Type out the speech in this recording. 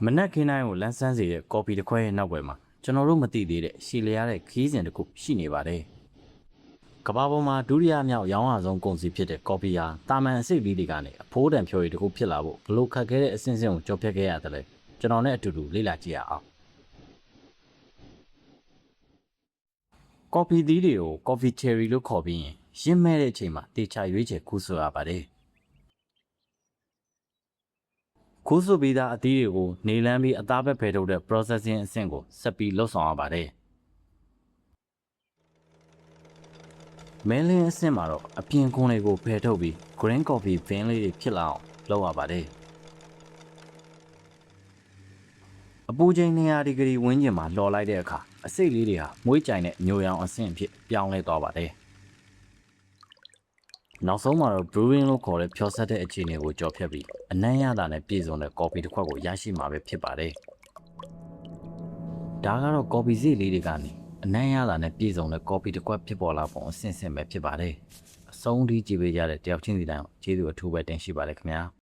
မနက်ခင်းတိုင်းကိုလန်းဆန်းစေတဲ့ကော်ဖီတစ်ခွက်ရဲ့နောက်ွယ်မှာကျွန်တော်တို့မသိသေးတဲ့ရှည်လျားတဲ့ခီးစဉ်တစ်ခုရှိနေပါတယ်။ကမ္ဘာပေါ်မှာဒုတိယမြောက်ရောင်းရဆုံးကုန်စည်ဖြစ်တဲ့ကော်ဖီဟာတာမန်အစိတ်လေးတွေကနေအဖိုးတန်ဖြော်ရည်တစ်ခုဖြစ်လာဖို့ဘလို့ခက်ခဲတဲ့အဆင့်ဆင့်ကိုကြော်ဖြတ်ခဲ့ရတယ်လေ။ကျွန်တော်နဲ့အတူတူလေ့လာကြည့်ရအောင်။ကော်ဖီသီးတွေကိုကော်ဖီချယ်ရီလို့ခေါ်ပြီးရင်ရင်းမဲ့တဲ့အချိန်မှာတေချာရွေးချယ်ခူးဆွဲရပါတယ်။ခူးဆွဲပြီးသားအသီးတွေကိုနေလန်းပြီးအသားပဲဖယ်ထုတ်တဲ့ processing အဆင့်ကိုဆက်ပြီးလှုပ်ဆောင်ရပါတယ်။မဲလင်းအဆင့်မှာတော့အပြင်ခွန်တွေကိုဖယ်ထုတ်ပြီး green coffee bean လေးတွေဖြစ်လာအောင်လုပ်ရပါတယ်။အပူချိန်200ဒီဂရီဝန်းကျင်မှာလှော်လိုက်တဲ့အခါအစိတ်လေးတွေဟာမွေးကြိုင်တဲ့ညိုရောင်အဆင့်အဖြစ်ပြောင်းလဲသွားပါတယ်။နောက်ဆုံးမှာတော့ brewing လို့ခေါ်တဲ့ဖြောဆက်တဲ့အခြေအနေကိုကြော်ဖြတ်ပြီးအနံ့ရတာနဲ့ပြည့်စုံတဲ့ကော်ဖီတစ်ခွက်ကိုရရှိမှာပဲဖြစ်ပါတယ်။ဒါကတော့ကော်ဖီစိလေးတွေကနေအနံ့ရတာနဲ့ပြည့်စုံတဲ့ကော်ဖီတစ်ခွက်ဖြစ်ပေါ်လာပုံအဆင့်ဆင့်ပဲဖြစ်ပါတယ်။အဆုံးထိကြည့်ပေးကြတဲ့တယောက်ချင်းစီတိုင်းကျေးဇူးအထူးပဲတင်ရှိပါတယ်ခင်ဗျာ။